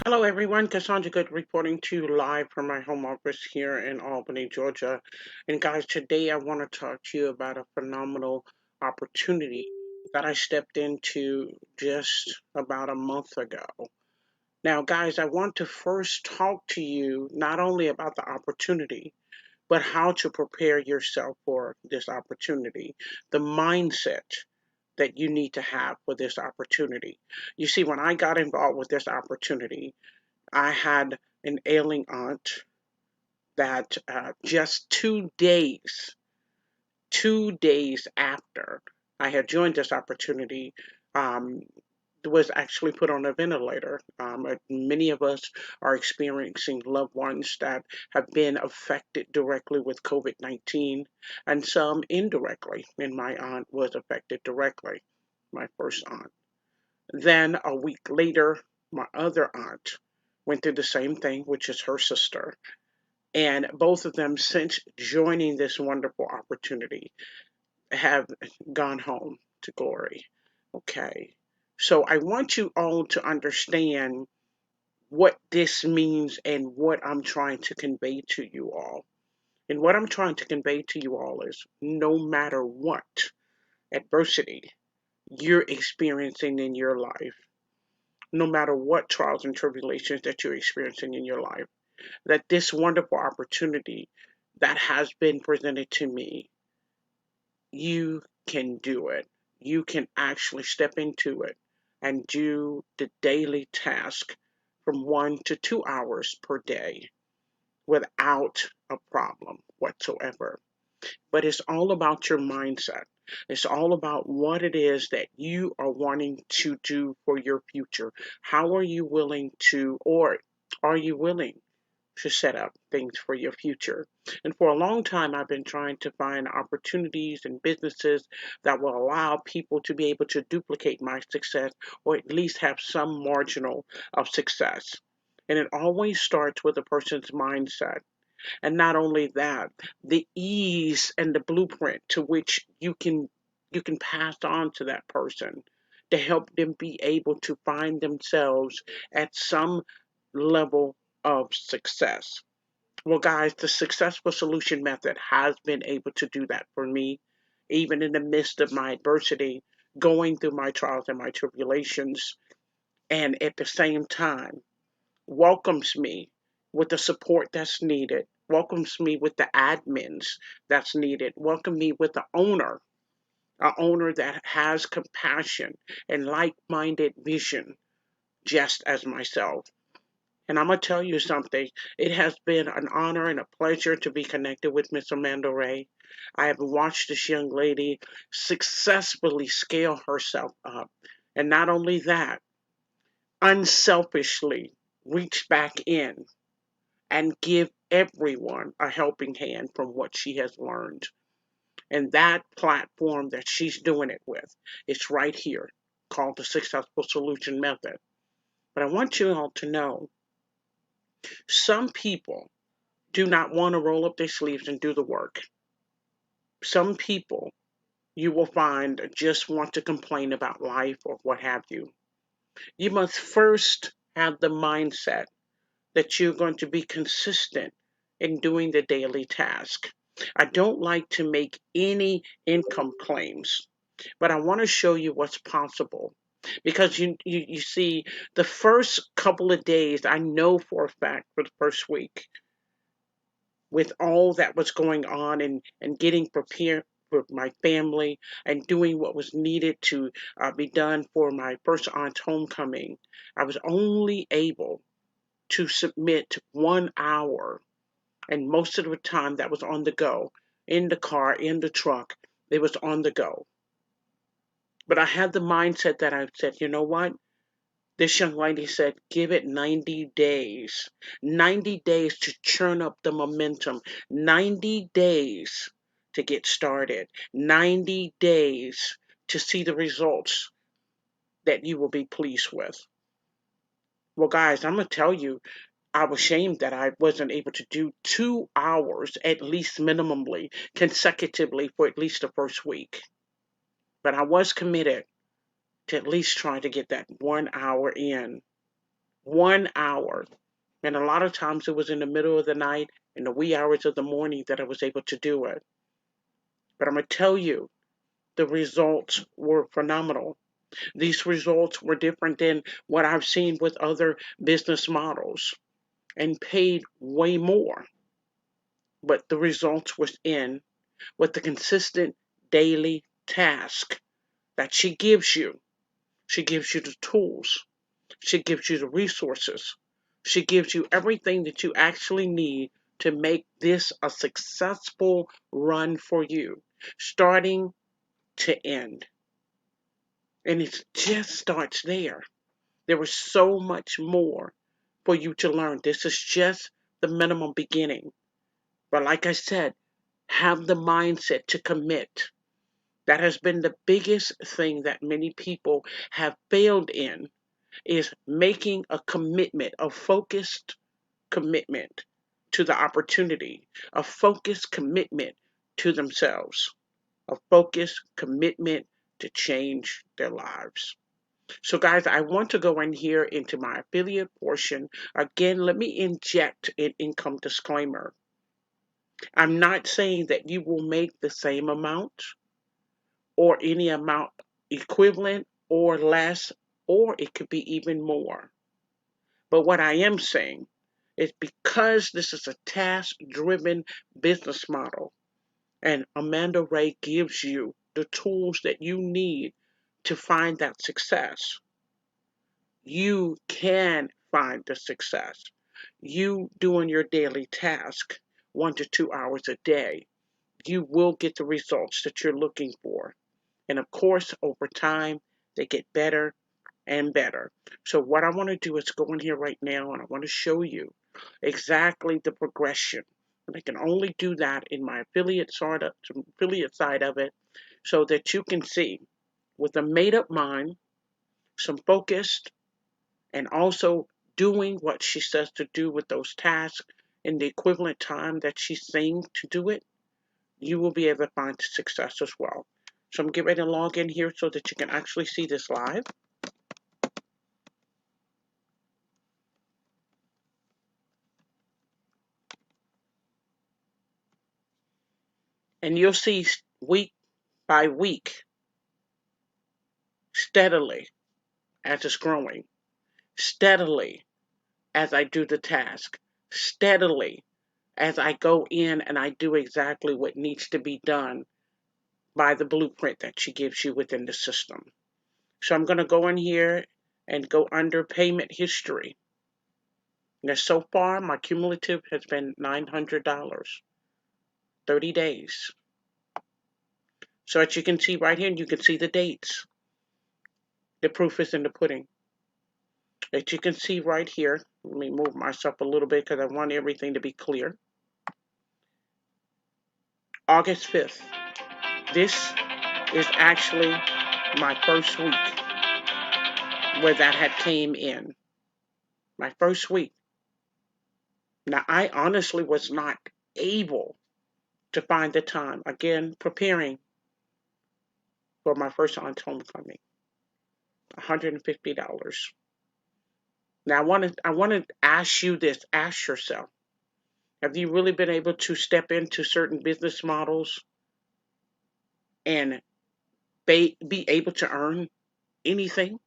Hello, everyone. Cassandra Good reporting to you live from my home office here in Albany, Georgia. And guys, today I want to talk to you about a phenomenal opportunity that I stepped into just about a month ago. Now, guys, I want to first talk to you not only about the opportunity, but how to prepare yourself for this opportunity, the mindset that you need to have for this opportunity. You see, when I got involved with this opportunity, I had an ailing aunt that just 2 days after I had joined this opportunity, um, was actually put on a ventilator. Many of us are experiencing loved ones that have been affected directly with COVID 19, and some indirectly. And my aunt was affected directly, my first aunt. Then a week later, my other aunt went through the same thing, which is her sister. And both of them, since joining this wonderful opportunity, have gone home to glory. Okay. So I want you all to understand what this means and what I'm trying to convey to you all. And what I'm trying to convey to you all is no matter what adversity you're experiencing in your life, no matter what trials and tribulations that you're experiencing in your life, that this wonderful opportunity that has been presented to me, you can do it. You can actually step into it and do the daily task from 1 to 2 hours per day without a problem whatsoever. But it's all about your mindset. It's all about what it is that you are wanting to do for your future. How are you willing to, or are you willing to set up things for your future? And for a long time, I've been trying to find opportunities and businesses that will allow people to be able to duplicate my success or at least have some marginal of success. And it always starts with a person's mindset. And not only that, the ease and the blueprint to which you can pass on to that person to help them be able to find themselves at some level of success. Well, guys, the successful solution method has been able to do that for me, even in the midst of my adversity, going through my trials and my tribulations, and at the same time welcomes me with the support that's needed, welcomes me with the admins that's needed, welcome me with the owner, an owner that has compassion and like-minded vision just as myself. And I'm going to tell you something. It has been an honor and a pleasure to be connected with Miss Amanda Ray. I have watched this young lady successfully scale herself up. And not only that, unselfishly reach back in and give everyone a helping hand from what she has learned. And that platform that she's doing it with, it's right here, called the Successful Solution Method. But I want you all to know some people do not want to roll up their sleeves and do the work. Some people you will find just want to complain about life or what have you. You must first have the mindset that you're going to be consistent in doing the daily task. I don't like to make any income claims, but I want to show you what's possible. Because you see, the first couple of days, I know for a fact for the first week, with all that was going on and getting prepared for my family and doing what was needed to be done for my first aunt's homecoming, I was only able to submit 1 hour. And most of the time that was on the go, in the car, in the truck, it was on the go. But I had the mindset that I said, you know what? This young lady said, give it 90 days. 90 days to churn up the momentum. 90 days to get started. 90 days to see the results that you will be pleased with. Well, guys, I'm going to tell you, I was ashamed that I wasn't able to do 2 hours at least minimally consecutively for at least the first week. But I was committed to at least trying to get that 1 hour in. 1 hour. And a lot of times it was in the middle of the night, in the wee hours of the morning that I was able to do it. But I'm going to tell you, the results were phenomenal. These results were different than what I've seen with other business models and paid way more. But the results was in with the consistent daily task that she gives you. She gives you the tools. She gives you the resources. She gives you everything that you actually need to make this a successful run for you, starting to end. And it just starts there. There is so much more for you to learn. This is just the minimum beginning. But like I said, have the mindset to commit. That has been the biggest thing that many people have failed in, is making a commitment, a focused commitment to the opportunity, a focused commitment to themselves, a focused commitment to change their lives. So, guys, I want to go in here into my affiliate portion. Again, let me inject an income disclaimer. I'm not saying that you will make the same amount or any amount equivalent or less, or it could be even more. But what I am saying is, because this is a task driven business model, and Amanda Ray gives you the tools that you need to find that success, you can find the success. You doing your daily task 1 to 2 hours a day, you will get the results that you're looking for. And of course, over time, they get better and better. So what I want to do is go in here right now and I want to show you exactly the progression. And I can only do that in my affiliate side of it, so that you can see, with a made up mind, some focused, and also doing what she says to do with those tasks in the equivalent time that she's saying to do it, you will be able to find success as well. So I'm getting ready to log in here so that you can actually see this live. And you'll see week by week, steadily as it's growing, steadily as I do the task, steadily as I go in and I do exactly what needs to be done by the blueprint that she gives you within the system. So I'm going to go in here and go under payment history. Now, so far, my cumulative has been $900, 30 days. So as you can see right here, and you can see the dates. The proof is in the pudding. As you can see right here, let me move myself a little bit because I want everything to be clear. August 5th. This is actually my first week where that had came in. My first week. Now, I honestly was not able to find the time. Again, preparing for my first aunt's homecoming. $150. Now, I want to ask you this. Ask yourself, have you really been able to step into certain business models and be able to earn anything?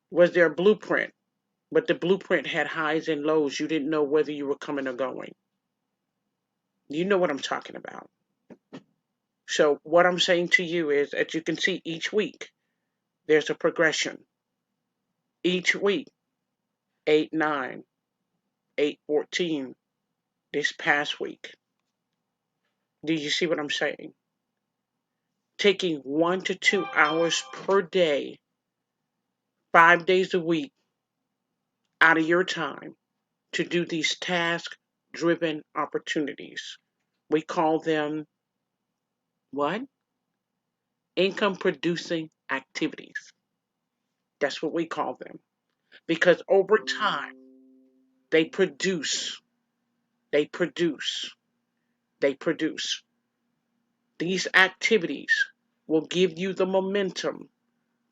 Was there a blueprint? But the blueprint had highs and lows. You didn't know whether you were coming or going. You know what I'm talking about. So what I'm saying to you is, as you can see, each week there's a progression. Each week, 8-9, 8-14. This past week. Do you see what I'm saying? Taking 1 to 2 hours per day, 5 days a week, out of your time to do these task driven opportunities. We call them what? Income producing activities. That's what we call them. Because over time, they produce, they produce, they produce. These activities will give you the momentum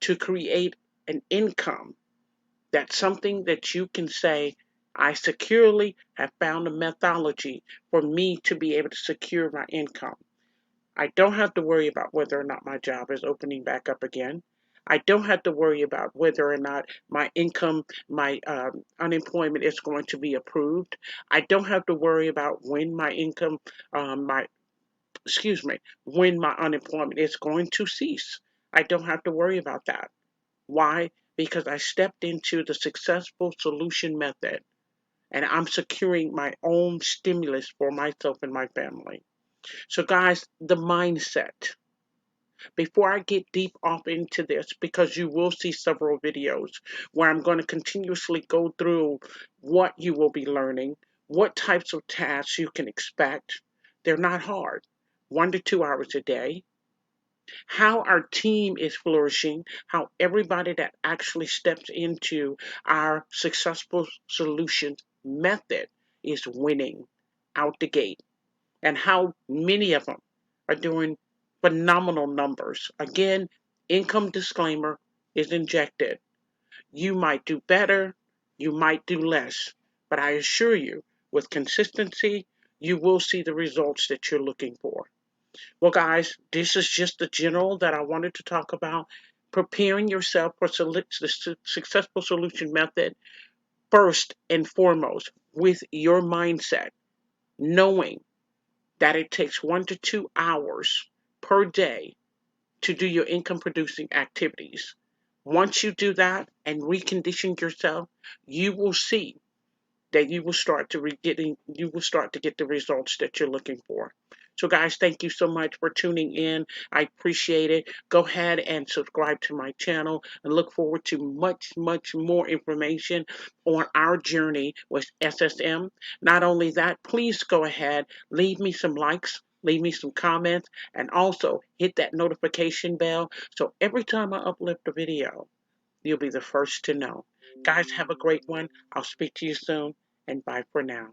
to create an income That's something that you can say, I securely have found a methodology for me to be able to secure my income. I don't have to worry about whether or not my job is opening back up again. I don't have to worry about whether or not my income, my unemployment is going to be approved. I don't have to worry about when my income, my excuse me, when my unemployment is going to cease. I don't have to worry about that. Why? Because I stepped into the successful solution method and I'm securing my own stimulus for myself and my family. So, guys, the mindset. Before I get deep off into this, because you will see several videos where I'm going to continuously go through what you will be learning, what types of tasks you can expect. They're not hard. 1 to 2 hours a day, how our team is flourishing, how everybody that actually steps into our successful solutions method is winning out the gate, and how many of them are doing phenomenal numbers. Again, income disclaimer is injected. You might do better, you might do less, but I assure you, with consistency, you will see the results that you're looking for. Well, guys, this is just the general that I wanted to talk about. Preparing yourself for the successful solution method first and foremost with your mindset, knowing that it takes 1 to 2 hours per day to do your income producing activities. Once you do that and recondition yourself, you will see that you will start to get the results that you're looking for. So guys, thank you so much for tuning in. I appreciate it. Go ahead and subscribe to my channel and look forward to much more information on our journey with SSM. Not only that, please go ahead, leave me some likes, leave me some comments, and also hit that notification bell so every time I upload a video, you'll be the first to know. Guys, have a great one. I'll speak to you soon, and bye for now.